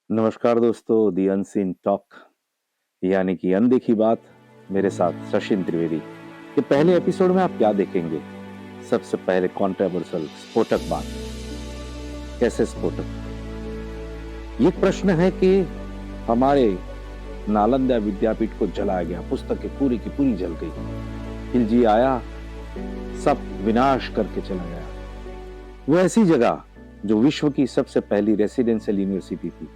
नमस्कार दोस्तों, the unseen talk यानी कि अनदेखी बात मेरे साथ सचिन त्रिवेदी के पहले एपिसोड में आप क्या देखेंगे? सबसे पहले कंट्रोवर्शियल स्फोटक बात। कैसे स्फोटक? ये प्रश्न है कि हमारे नालंदा विद्यापीठ को जलाया गया, पुस्तकें पूरी की पूरी जल गई, खिलजी आया, सब विनाश करके चला गया। वो ऐसी जगह जो विश्व की सबसे पहली रेसिडेंशियल यूनिवर्सिटी थी,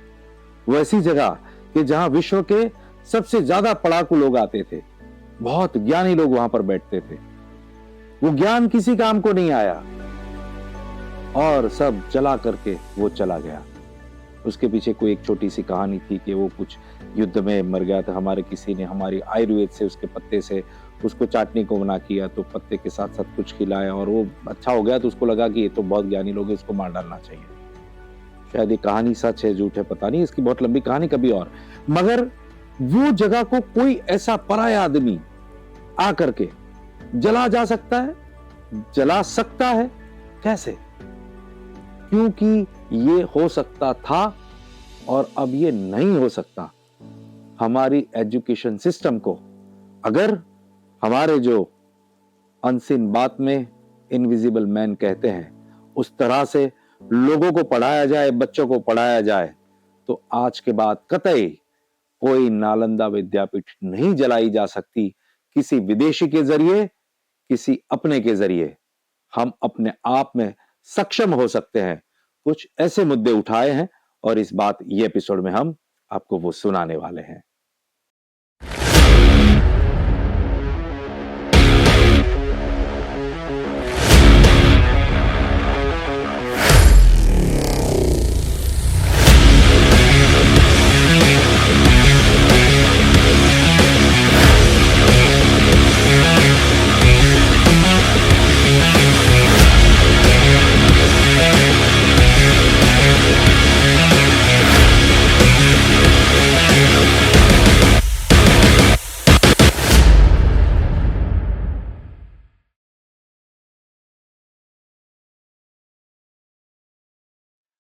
वो ऐसी जगह कि जहां विश्व के सबसे ज्यादा पढ़ाकू लोग आते थे, बहुत ज्ञानी लोग वहां पर बैठते थे। वो ज्ञान किसी काम को नहीं आया और सब जला करके वो चला गया। उसके पीछे कोई एक छोटी सी कहानी थी कि वो कुछ युद्ध में मर गया था। हमारे किसी ने हमारी आयुर्वेद से उसके पत्ते से उसको चाटनी को बना किया, तो पत्ते के साथ साथ कुछ खिलाया और वो अच्छा हो गया। तो उसको लगा कि ये तो बहुत ज्ञानी लोग हैं, इसको मार डालना चाहिए। शायद ये कहानी सच है झूठ है पता नहीं, इसकी बहुत लंबी कहानी, कभी और। मगर वो जगह को कोई ऐसा पराया आदमी आकर के जला जा सकता है, जला सकता है कैसे? क्योंकि ये हो सकता था और अब ये नहीं हो सकता। हमारी एजुकेशन सिस्टम को अगर हमारे जो अनसीन बात में इनविजिबल मैन कहते हैं, उस तरह से लोगों को पढ़ाया जाए, बच्चों को पढ़ाया जाए, तो आज के बाद कतई कोई नालंदा विद्यापीठ नहीं जलाई जा सकती। किसी विदेशी के जरिए, किसी अपने के जरिए हम अपने आप में सक्षम हो सकते हैं। कुछ ऐसे मुद्दे उठाए हैं और इस बात ये एपिसोड में हम आपको वो सुनाने वाले हैं।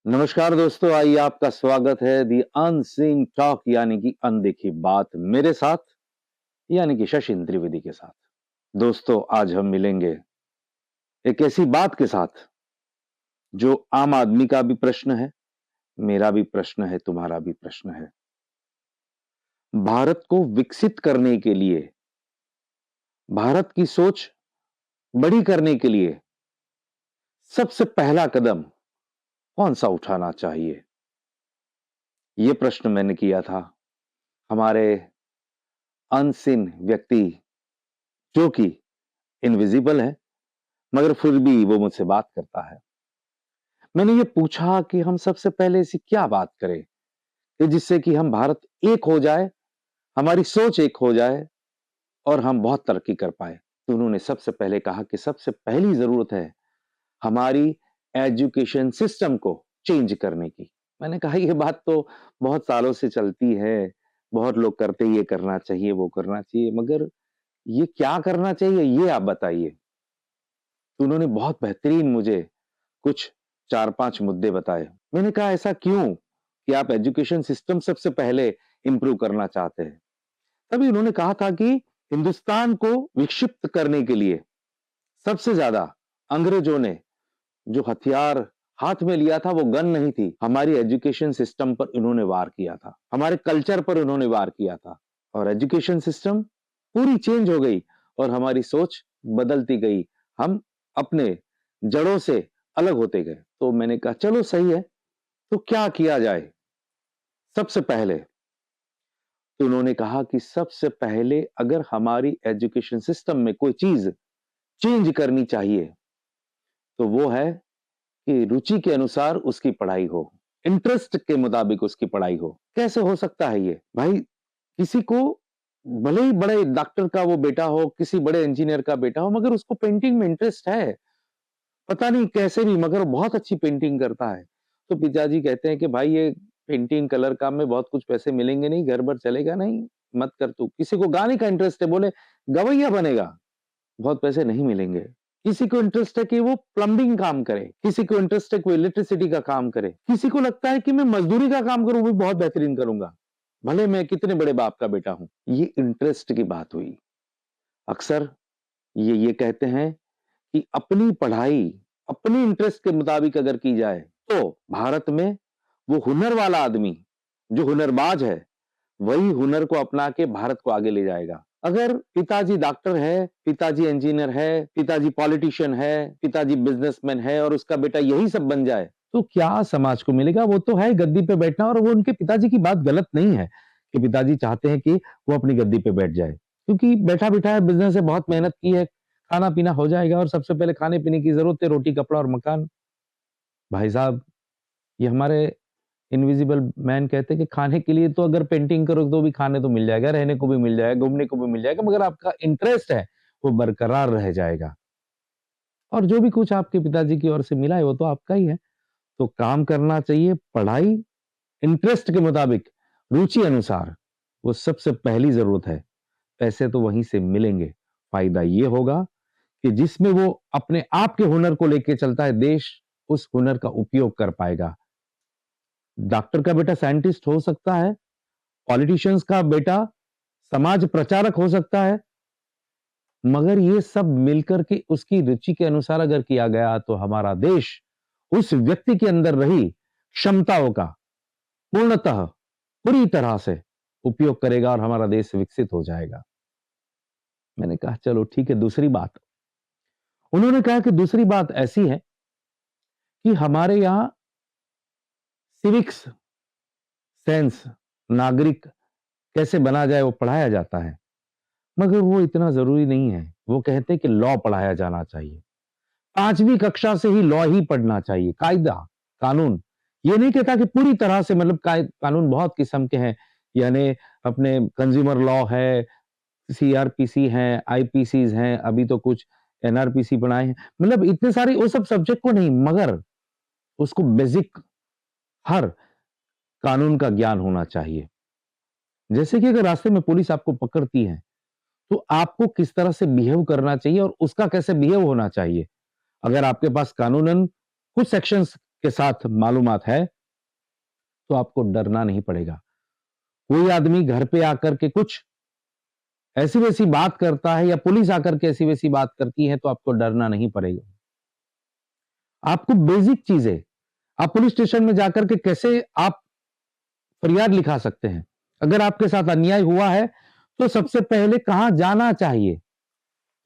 नमस्कार दोस्तों, आइए आपका स्वागत है दी अनसीन टॉक यानी कि अनदेखी बात मेरे साथ यानी कि सचिन त्रिवेदी के साथ। दोस्तों, आज हम मिलेंगे एक ऐसी बात के साथ जो आम आदमी का भी प्रश्न है, मेरा भी प्रश्न है, तुम्हारा भी प्रश्न है। भारत को विकसित करने के लिए, भारत की सोच बड़ी करने के लिए सबसे पहला कदम कौन सा उठाना चाहिए? यह प्रश्न मैंने किया था हमारे अनसीन व्यक्ति, जो कि इनविजिबल है मगर फिर भी वो मुझसे बात करता है। मैंने ये पूछा कि हम सबसे पहले ऐसी क्या बात करें कि जिससे कि हम भारत एक हो जाए, हमारी सोच एक हो जाए और हम बहुत तरक्की कर पाए। तो उन्होंने सबसे पहले कहा कि सबसे पहली जरूरत है हमारी एजुकेशन सिस्टम को चेंज करने की। मैंने कहा ये बात तो बहुत सालों से चलती है, बहुत लोग करते, ये करना चाहिए, वो करना चाहिए, मगर ये क्या करना चाहिए ये आप बताइए। तो उन्होंने बहुत बेहतरीन मुझे कुछ 4-5 मुद्दे बताए। मैंने कहा ऐसा क्यों कि आप एजुकेशन सिस्टम सबसे पहले इंप्रूव करना चाहते हैं? तभी उन्होंने कहा था कि हिंदुस्तान को विक्षिप्त करने के लिए सबसे ज्यादा अंग्रेजों ने जो हथियार हाथ में लिया था वो गन नहीं थी, हमारी एजुकेशन सिस्टम पर इन्होंने वार किया था, हमारे कल्चर पर इन्होंने वार किया था। और एजुकेशन सिस्टम पूरी चेंज हो गई और हमारी सोच बदलती गई, हम अपने जड़ों से अलग होते गए। तो मैंने कहा चलो सही है, तो क्या किया जाए सबसे पहले? तो उन्होंने कहा कि सबसे पहले अगर हमारी एजुकेशन सिस्टम में कोई चीज चेंज करनी चाहिए तो वो है कि रुचि के अनुसार उसकी पढ़ाई हो, इंटरेस्ट के मुताबिक उसकी पढ़ाई हो। कैसे हो सकता है ये भाई? किसी को भले ही बड़े डॉक्टर का वो बेटा हो, किसी बड़े इंजीनियर का बेटा हो, मगर उसको पेंटिंग में इंटरेस्ट है, पता नहीं कैसे भी, मगर बहुत अच्छी पेंटिंग करता है। तो पिताजी कहते हैं कि भाई ये पेंटिंग कलर काम में बहुत कुछ पैसे मिलेंगे नहीं, घर भर चलेगा नहीं, मत कर तू। किसी को गाने का इंटरेस्ट है, बोले गवैया बनेगा, बहुत पैसे नहीं मिलेंगे। किसी को इंटरेस्ट है कि वो प्लम्बिंग काम करे, किसी को इंटरेस्ट है कि वो इलेक्ट्रिसिटी का काम करे, किसी को लगता है कि मैं मजदूरी का काम करूं, वो बहुत बेहतरीन करूंगा, भले मैं कितने बड़े बाप का बेटा हूं। ये इंटरेस्ट की बात हुई। अक्सर ये कहते हैं कि अपनी पढ़ाई अपनी इंटरेस्ट के मुताबिक अगर की जाए तो भारत में वो हुनर वाला आदमी जो हुनरबाज है वही हुनर को अपना के भारत को आगे ले जाएगा। अगर पिताजी डॉक्टर है, पिताजी इंजीनियर है, पिताजी पॉलिटिशियन है, पिताजी बिजनेसमैन है और उसका बेटा यही सब बन जाए तो क्या समाज को मिलेगा? वो तो है गद्दी पे बैठना, और वो उनके पिताजी की बात गलत नहीं है कि पिताजी चाहते हैं कि वो अपनी गद्दी पे बैठ जाए, क्योंकि बैठा बिठाया बिजनेस है, बहुत मेहनत की है, खाना पीना हो जाएगा और सबसे पहले खाने पीने की जरूरत है, रोटी कपड़ा और मकान। भाई साहब, ये हमारे इनविजिबल मैन कहते हैं कि खाने के लिए तो अगर पेंटिंग करो तो भी खाने तो मिल जाएगा, रहने को भी मिल जाएगा, घूमने को भी मिल जाएगा, मगर आपका इंटरेस्ट है वो बरकरार रह जाएगा। और जो भी कुछ आपके पिताजी की ओर से मिला है वो तो आपका ही है। तो काम करना चाहिए, पढ़ाई इंटरेस्ट के मुताबिक, रुचि अनुसार, वो सबसे पहली जरूरत है। पैसे तो वहीं से मिलेंगे। फायदा ये होगा कि जिसमें वो अपने आप के हुनर को लेके चलता है, देश उस हुनर का उपयोग कर पाएगा। डॉक्टर का बेटा साइंटिस्ट हो सकता है, पॉलिटिशियंस का बेटा समाज प्रचारक हो सकता है, मगर ये सब मिलकर के उसकी रुचि के अनुसार अगर किया गया तो हमारा देश उस व्यक्ति के अंदर रही क्षमताओं का पूर्णतः पूरी तरह से उपयोग करेगा और हमारा देश विकसित हो जाएगा। मैंने कहा चलो ठीक है, दूसरी बात। उन्होंने कहा कि दूसरी बात ऐसी है कि हमारे यहां सिविक्स सेंस, नागरिक कैसे बना जाए वो पढ़ाया जाता है, मगर वो इतना जरूरी नहीं है। वो कहते हैं कि लॉ पढ़ाया जाना चाहिए, 5वीं कक्षा से ही लॉ ही पढ़ना चाहिए, कायदा कानून। ये नहीं कहता कि पूरी तरह से, मतलब कानून बहुत किस्म के हैं, यानी अपने कंज्यूमर लॉ है, सीआरपीसी हैं, आईपीसीज हैं, अभी तो कुछ एनआरपीसी बनाए हैं, मतलब इतने सारे वो सब सब्जेक्ट को नहीं, मगर उसको बेसिक हर कानून का ज्ञान होना चाहिए। जैसे कि अगर रास्ते में पुलिस आपको पकड़ती है तो आपको किस तरह से बिहेव करना चाहिए और उसका कैसे बिहेव होना चाहिए। अगर आपके पास कानूनन कुछ सेक्शंस के साथ मालूमात है तो आपको डरना नहीं पड़ेगा। कोई आदमी घर पे आकर के कुछ ऐसी वैसी बात करता है या पुलिस आकर के ऐसी वैसी बात करती है तो आपको डरना नहीं पड़ेगा। आपको बेसिक चीजें, आप पुलिस स्टेशन में जाकर के कैसे आप फरियाद लिखा सकते हैं, अगर आपके साथ अन्याय हुआ है तो सबसे पहले कहां जाना चाहिए,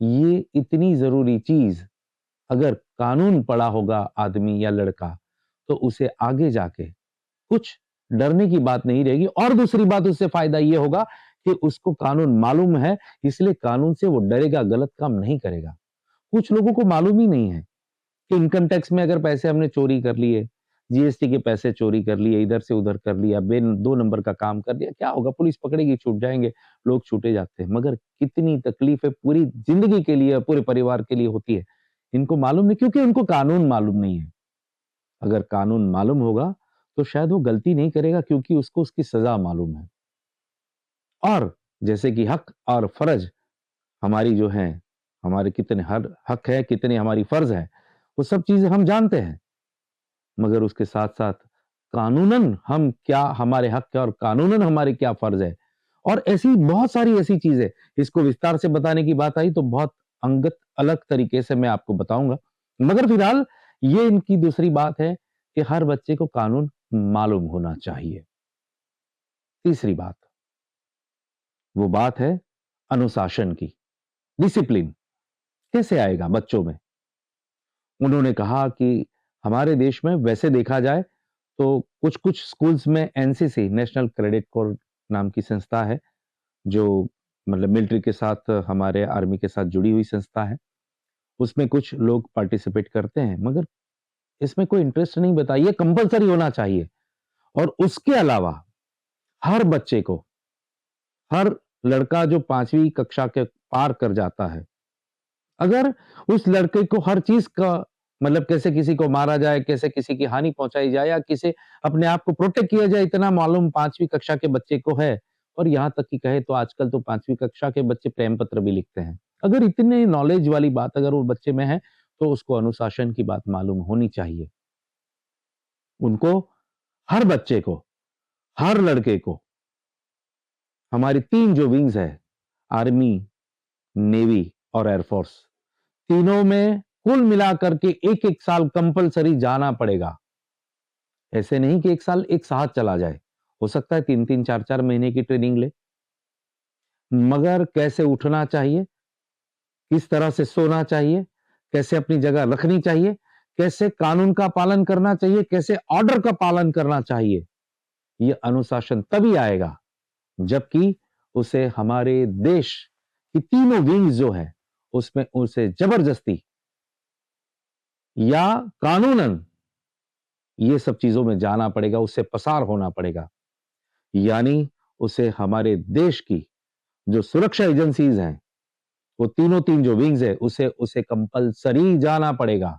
ये इतनी जरूरी चीज अगर कानून पढ़ा होगा आदमी या लड़का तो उसे आगे जाके कुछ डरने की बात नहीं रहेगी। और दूसरी बात, उससे फायदा यह होगा कि उसको कानून मालूम है, इसलिए कानून से वो डरेगा, गलत काम नहीं करेगा। कुछ लोगों को मालूम ही नहीं है कि इनकम टैक्स में अगर पैसे हमने चोरी कर लिए, जीएसटी के पैसे चोरी कर लिए, इधर से उधर कर लिया, बे 2 नंबर का काम कर दिया, क्या होगा? पुलिस पकड़ेगी, छूट जाएंगे, लोग छूटे जाते हैं। मगर कितनी तकलीफें पूरी जिंदगी के लिए, पूरे परिवार के लिए होती है, इनको मालूम नहीं, क्योंकि उनको कानून मालूम नहीं है। अगर कानून मालूम होगा तो शायद वो गलती नहीं करेगा, क्योंकि उसको उसकी सजा मालूम है। और जैसे कि हक और फर्ज हमारी जो है, हमारे कितने हर हक है, कितने हमारी फर्ज है, वो सब चीजें हम जानते हैं। मगर उसके साथ साथ कानूनन हम क्या, हमारे हक क्या और कानूनन हमारे क्या फर्ज है, और ऐसी बहुत सारी ऐसी चीजें, इसको विस्तार से बताने की बात आई तो बहुत अंगत अलग तरीके से मैं आपको बताऊंगा। मगर फिलहाल ये इनकी दूसरी बात है कि हर बच्चे को कानून मालूम होना चाहिए। तीसरी बात, वो बात है अनुशासन की, डिसिप्लिन कैसे आएगा बच्चों में। उन्होंने कहा कि हमारे देश में वैसे देखा जाए तो कुछ-कुछ स्कूल्स में एनसीसी, नेशनल कैडेट कोर नाम की संस्था है, जो मतलब मिलिट्री के साथ, हमारे आर्मी के साथ जुड़ी हुई संस्था है। उसमें कुछ लोग पार्टिसिपेट करते हैं, मगर इसमें कोई इंटरेस्ट नहीं बताइए, कंपल्सरी होना चाहिए। और उसके अलावा हर बच्चे को, हर लड़का जो 5वीं कक्षा के पार कर जाता है, अगर उस लड़के को हर चीज का मतलब कैसे किसी को मारा जाए, कैसे किसी की हानि पहुंचाई जाए या किसे अपने आप को प्रोटेक्ट किया जाए, इतना मालूम 5वीं कक्षा के बच्चे को है। और यहां तक कि कहे तो आजकल तो 5वीं कक्षा के बच्चे प्रेम पत्र भी लिखते हैं। अगर इतने नॉलेज वाली बात अगर वो बच्चे में है, तो उसको अनुशासन की बात मालूम होनी चाहिए। उनको, हर बच्चे को, हर लड़के को, हमारी 3 जो विंग्स है, आर्मी, नेवी और एयरफोर्स, तीनों में कुल मिलाकर के 1-1 साल कंपल्सरी जाना पड़ेगा। ऐसे नहीं कि 1 साल एक साथ चला जाए। हो सकता है 3-3, 4-4 महीने की ट्रेनिंग ले। मगर कैसे उठना चाहिए, किस तरह से सोना चाहिए, कैसे अपनी जगह रखनी चाहिए, कैसे कानून का पालन करना चाहिए, कैसे ऑर्डर का पालन करना चाहिए, ये अनुशासन तभी आएगा जबकि उसे हमारे देश की तीनों विंग्स जो है, उसमें उसे जबरदस्ती या कानूनन ये सब चीजों में जाना पड़ेगा, उससे पसार होना पड़ेगा। यानी उसे हमारे देश की जो सुरक्षा एजेंसीज हैं, वो तीनों 3 जो विंग्स है, उसे उसे कंपल्सरी जाना पड़ेगा।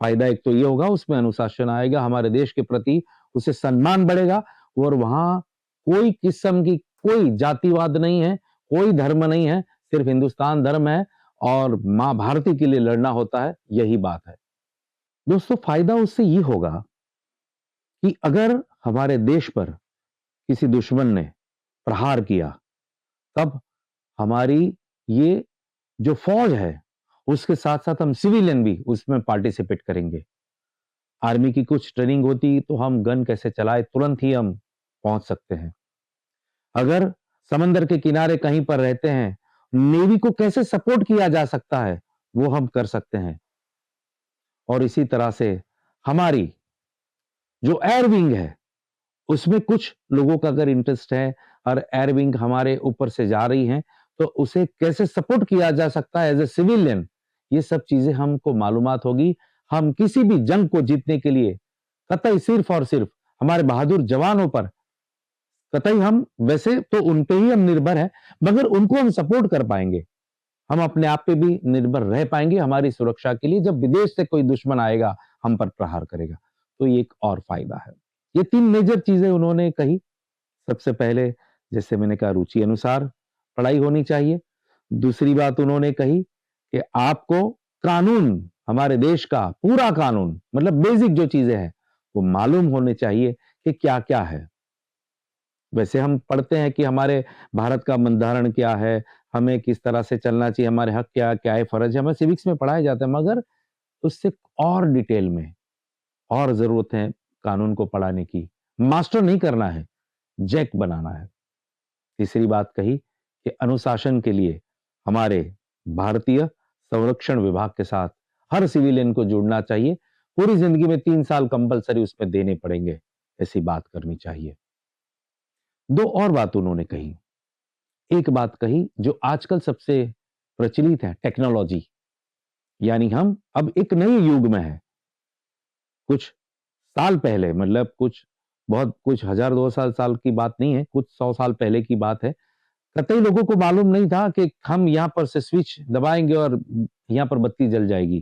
फायदा एक तो ये होगा, उसमें अनुशासन आएगा, हमारे देश के प्रति उसे सम्मान बढ़ेगा और वहां कोई किस्म की कोई जातिवाद नहीं है, कोई धर्म नहीं है, सिर्फ हिंदुस्तान धर्म है और मां भारती के लिए लड़ना होता है, यही बात है। दोस्तों, फायदा उससे ये होगा कि अगर हमारे देश पर किसी दुश्मन ने प्रहार किया, तब हमारी ये जो फौज है, उसके साथ-साथ हम सिविलियन भी उसमें पार्टिसिपेट करेंगे। आर्मी की कुछ ट्रेनिंग होती तो हम गन कैसे चलाएं, तुरंत ही हम पहुंच सकते हैं। अगर समंदर के किनारे कहीं पर रहते हैं, नेवी को कैसे सपोर्ट किया जा सकता है, वो हम कर सकते हैं। और इसी तरह से हमारी जो एयर विंग है, उसमें कुछ लोगों का अगर इंटरेस्ट है और एयर विंग हमारे ऊपर से जा रही है, तो उसे कैसे सपोर्ट किया जा सकता है एज ए सिविलियन, ये सब चीजें हमको मालूमात होगी। हम किसी भी जंग को जीतने के लिए कतई सिर्फ और सिर्फ हमारे बहादुर जवानों पर, कतई हम वैसे तो उन पे ही हम निर्भर हैं, मगर उनको हम सपोर्ट कर पाएंगे। हम अपने आप पे भी निर्भर रह पाएंगे हमारी सुरक्षा के लिए, जब विदेश से कोई दुश्मन आएगा, हम पर प्रहार करेगा। तो ये एक और फायदा है। ये 3 मेजर चीजें उन्होंने कही। सबसे पहले, जैसे मैंने कहा, रुचि अनुसार पढ़ाई होनी चाहिए। दूसरी बात उन्होंने कही कि आपको कानून, हमारे देश का पूरा कानून, मतलब बेसिक जो चीजें हैं, वो मालूम होने चाहिए कि क्या-क्या है। वैसे हम पढ़ते हैं कि हमारे भारत का बंधारण क्या है, हमें किस तरह से चलना चाहिए, हमारे हक क्या है, फर्ज है, हमें सिविक्स में पढ़ाया जाता है, मगर उससे और डिटेल में और जरूरत है कानून को पढ़ाने की। मास्टर नहीं करना है, जैक बनाना है। तीसरी बात कही कि अनुशासन के लिए हमारे भारतीय संरक्षण विभाग के साथ हर सिविलियन को जुड़ना चाहिए। पूरी जिंदगी में 3 साल कंपलसरी उसमें देने पड़ेंगे, ऐसी बात करनी चाहिए। 2 और बात उन्होंने कही। एक बात कही जो आजकल सबसे प्रचलित है, टेक्नोलॉजी। यानी हम अब एक नए युग में हैं। कुछ साल पहले, मतलब कुछ 1000-2000 साल की बात नहीं है, कुछ 100 साल पहले की बात है। कतई लोगों को मालूम नहीं था कि हम यहां पर से स्विच दबाएंगे और यहां पर बत्ती जल जाएगी।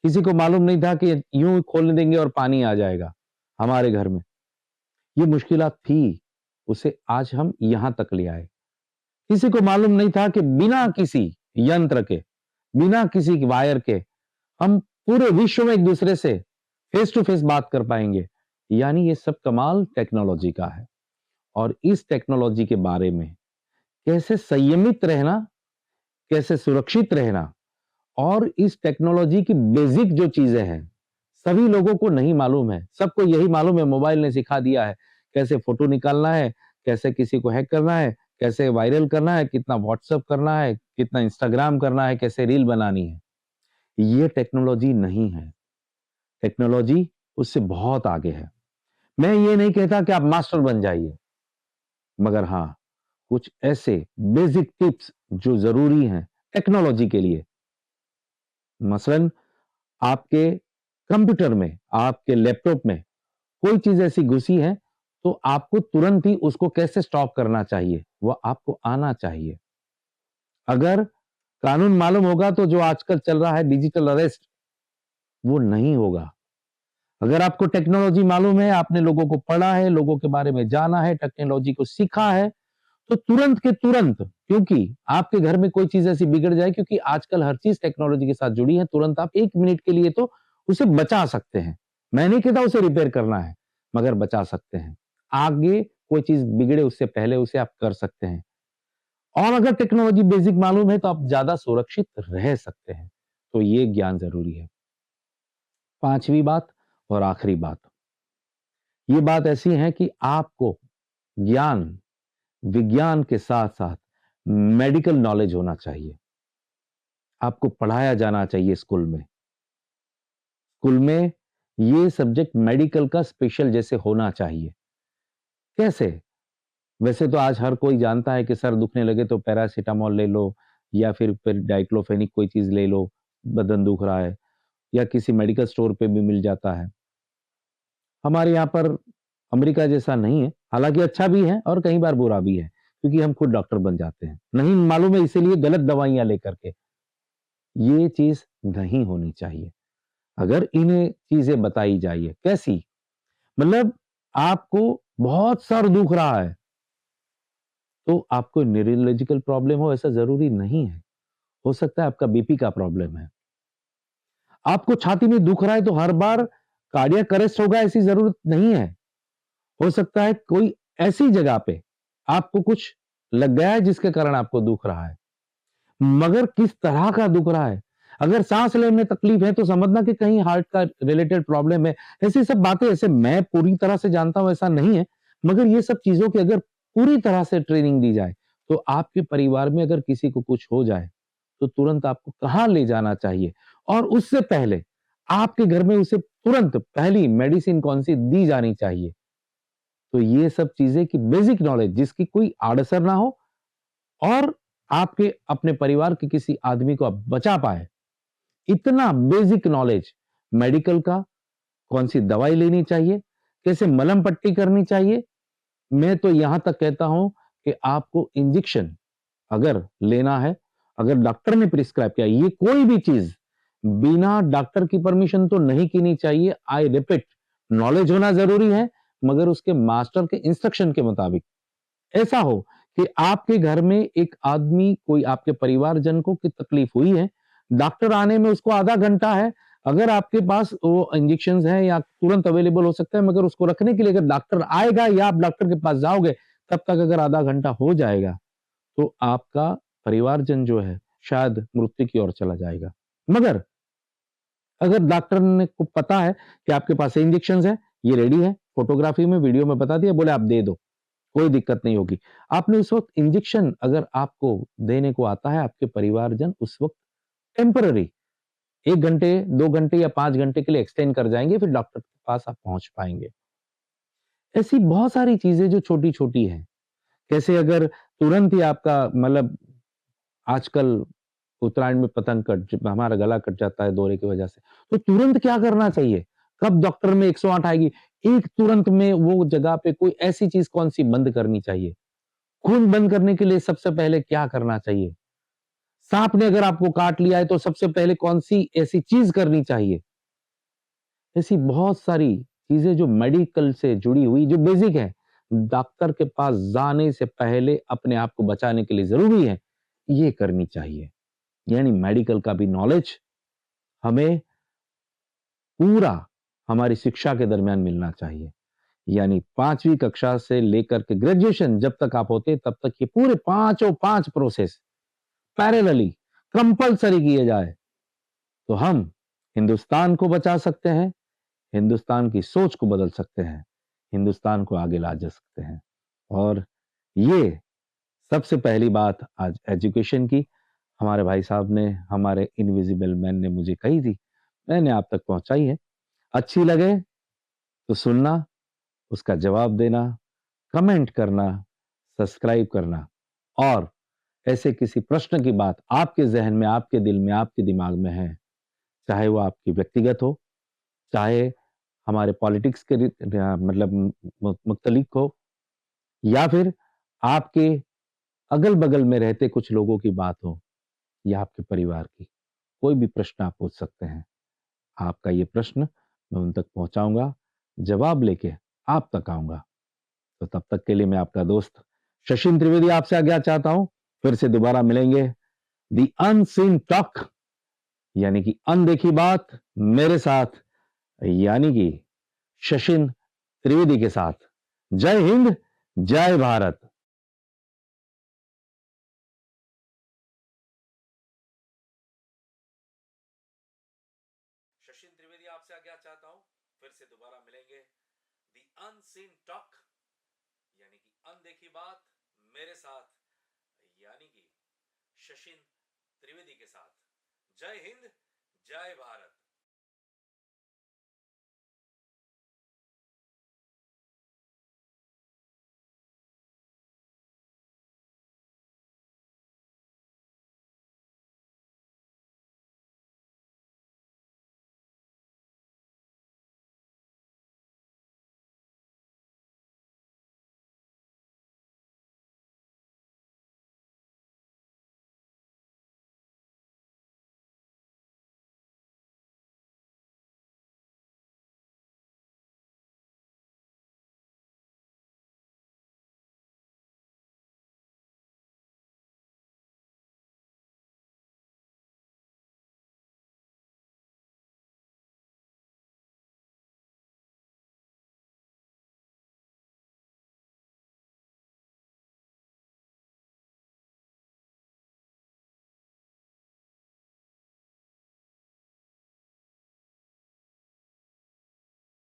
किसी को मालूम नहीं था कि यूं खोलने देंगे और पानी आ जाएगा हमारे घर में। ये मुश्किलात थी, उसे आज हम यहां तक ले आए। किसी को मालूम नहीं था कि बिना किसी यंत्र के, बिना किसी वायर के, हम पूरे विश्व में एक दूसरे से फेस टू फेस बात कर पाएंगे। यानी ये सब कमाल टेक्नोलॉजी का है। और इस टेक्नोलॉजी के बारे में कैसे संयमित रहना, कैसे सुरक्षित रहना, और इस टेक्नोलॉजी की बेसिक जो चीजें हैं, सभी लोगों को नहीं मालूम है। सबको यही मालूम है, मोबाइल ने सिखा दिया है कैसे फोटो निकालना है, कैसे किसी को हैक करना है, कैसे वायरल करना है, कितना व्हाट्सएप करना है, कितना इंस्टाग्राम करना है, कैसे रील बनानी है। ये टेक्नोलॉजी नहीं है। टेक्नोलॉजी उससे बहुत आगे है। मैं ये नहीं कहता कि आप मास्टर बन जाइए, मगर हां, कुछ ऐसे बेसिक टिप्स जो जरूरी हैं टेक्नोलॉजी के लिए। मसलन आपके कंप्यूटर में, आपके लैपटॉप में कोई चीज ऐसी घुसी है, तो आपको तुरंत ही उसको कैसे स्टॉप करना चाहिए, वो आपको आना चाहिए। अगर कानून मालूम होगा तो जो आजकल चल रहा है डिजिटल अरेस्ट, वो नहीं होगा। अगर आपको टेक्नोलॉजी मालूम है, आपने लोगों को पढ़ा है, लोगों के बारे में जाना है, टेक्नोलॉजी को सीखा है, तो तुरंत के तुरंत, क्योंकि आपके घर में कोई चीज ऐसी बिगड़ जाए, क्योंकि आजकल हर चीज टेक्नोलॉजी के साथ जुड़ी है, तुरंत आप 1 मिनट के लिए तो उसे बचा सकते हैं। मैं नहीं कहता उसे रिपेयर करना है, मगर बचा सकते हैं। आगे कोई चीज बिगड़े उससे पहले उसे आप कर सकते हैं। और अगर टेक्नोलॉजी बेसिक मालूम है तो आप ज्यादा सुरक्षित रह सकते हैं। तो ये ज्ञान जरूरी है। पांचवी बात और आखिरी बात, ये बात ऐसी है कि आपको ज्ञान, विज्ञान के साथ साथ मेडिकल नॉलेज होना चाहिए। आपको पढ़ाया जाना चाहिए स्कूल में। स्कूल में ये सब्जेक्ट मेडिकल का स्पेशल जैसे होना चाहिए। कैसे? वैसे तो आज हर कोई जानता है कि सर दुखने लगे तो पैरासिटामॉल ले लो, या फिर डाइक्लोफेनिक कोई चीज ले लो, बदन दुख रहा है, या किसी मेडिकल स्टोर पे भी मिल जाता है। हमारे यहाँ पर अमेरिका जैसा नहीं है, हालांकि अच्छा भी है और कई बार बुरा भी है, क्योंकि हम खुद डॉक्टर बन जाते हैं। नहीं मालूम है इसीलिए गलत दवाइयां लेकर के। ये चीज नहीं होनी चाहिए। अगर इन्हें चीजें बताई जाए, कैसी? मतलब आपको बहुत सर दुख रहा है, तो आपको न्यूरोलॉजिकल प्रॉब्लम हो ऐसा जरूरी नहीं है। हो सकता है आपका बीपी का प्रॉब्लम है। आपको छाती में दुख रहा है तो हर बार कार्डियक अरेस्ट होगा ऐसी जरूरत नहीं है। हो सकता है कोई ऐसी जगह पे आपको कुछ लग गया है जिसके कारण आपको दुख रहा है, मगर किस तरह का दुख रहा है। अगर सांस लेने में तकलीफ है तो समझना कि कहीं हार्ट का रिलेटेड प्रॉब्लम है। ऐसी सब बातें, ऐसे मैं पूरी तरह से जानता हूं ऐसा नहीं है, मगर ये सब चीजों की अगर पूरी तरह से ट्रेनिंग दी जाए तो आपके परिवार में अगर किसी को कुछ हो जाए तो तुरंत आपको कहां ले जाना चाहिए, और उससे पहले आपके घर में उसे तुरंत पहली मेडिसिन कौन सी दी जानी चाहिए। तो ये सब चीजें की बेसिक नॉलेज जिसकी कोई आड़असर ना हो, और आपके अपने परिवार के किसी आदमी को आप बचा पाए, इतना बेसिक नॉलेज मेडिकल का, कौन सी दवाई लेनी चाहिए, कैसे मलहम पट्टी करनी चाहिए। मैं तो यहां तक कहता हूं कि आपको इंजेक्शन अगर लेना है, अगर डॉक्टर ने प्रिस्क्राइब किया, ये कोई भी चीज बिना डॉक्टर की परमिशन तो नहीं कीनी चाहिए। आई रिपीट, नॉलेज होना जरूरी है, मगर उसके मास्टर के इंस्ट्रक्शन के मुताबिक। ऐसा हो कि आपके घर में एक आदमी, कोई आपके परिवारजन को की तकलीफ हुई है, डॉक्टर आने में उसको आधा घंटा है, अगर आपके पास वो इंजेक्शन है या तुरंत अवेलेबल हो सकता है, मगर उसको रखने के लिए अगर डॉक्टर आएगा या आप डॉक्टर के पास जाओगे, तब तक अगर आधा घंटा हो जाएगा तो आपका परिवारजन जो है शायद मृत्यु की ओर चला जाएगा। मगर अगर डॉक्टर ने को पता है कि आपके पास इंजेक्शन है, ये रेडी है, फोटोग्राफी में वीडियो में बता दिया, बोले आप दे दो, कोई दिक्कत नहीं होगी। आपने उस वक्त इंजेक्शन अगर आपको देने को आता है, आपके परिवारजन उस वक्त टेम्पररी 1 घंटे 2 घंटे या 5 घंटे के लिए एक्सटेंड कर जाएंगे, फिर डॉक्टर के पास आप पहुंच पाएंगे। ऐसी बहुत सारी चीजें जो छोटी छोटी हैं। कैसे अगर तुरंत ही आपका मतलब आजकल उत्तरायण में पतंग कट, हमारा गला कट जाता है दौरे की वजह से, तो तुरंत क्या करना चाहिए? कब डॉक्टर में 108 आएगी? एक तुरंत में वो जगह पे कोई ऐसी चीज कौन सी बंद करनी चाहिए? खून बंद करने के लिए सबसे पहले क्या करना चाहिए? सांप ने अगर आपको काट लिया है तो सबसे पहले कौन सी ऐसी चीज करनी चाहिए? ऐसी बहुत सारी चीजें जो मेडिकल से जुड़ी हुई, जो बेसिक है, डॉक्टर के पास जाने से पहले अपने आप को बचाने के लिए जरूरी है, ये करनी चाहिए। यानी मेडिकल का भी नॉलेज हमें पूरा हमारी शिक्षा के दरमियान मिलना चाहिए। यानी 5वीं कक्षा से लेकर के ग्रेजुएशन जब तक आप होते तब तक ये पूरे पांचों पांच प्रोसेस पैरेलली कंपलसरी किए जाए, तो हम हिंदुस्तान को बचा सकते हैं, हिंदुस्तान की सोच को बदल सकते हैं, हिंदुस्तान को आगे ला जा सकते हैं। और ये सबसे पहली बात आज एजुकेशन की हमारे भाई साहब ने, हमारे इनविजिबल मैन ने मुझे कही थी, मैंने आप तक पहुंचाई है। अच्छी लगे तो सुनना, उसका जवाब देना, कमेंट करना, सब्सक्राइब करना, और ऐसे किसी प्रश्न की बात आपके जहन में, आपके दिल में, आपके दिमाग में है, चाहे वो आपकी व्यक्तिगत हो, चाहे हमारे पॉलिटिक्स के मतलब मुख्तलिफ हो, या फिर आपके अगल बगल में रहते कुछ लोगों की बात हो, या आपके परिवार की, कोई भी प्रश्न आप पूछ सकते हैं। आपका ये प्रश्न मैं उन तक पहुंचाऊंगा, जवाब लेके आप तक आऊंगा। तो तब तक के लिए मैं आपका दोस्त शशिन त्रिवेदी आपसे आज्ञा चाहता हूं, फिर से दोबारा मिलेंगे दी अनसीन टॉक, यानी कि अनदेखी बात मेरे साथ, यानी कि शशिन त्रिवेदी के साथ। जय हिंद, जय भारत। शशिन त्रिवेदी आपसे आज्ञा चाहता हूं, फिर से दोबारा मिलेंगे दी अनसीन टॉक, यानी कि अनदेखी बात मेरे साथ, यानी कि शशिन त्रिवेदी के साथ। जय हिंद, जय भारत।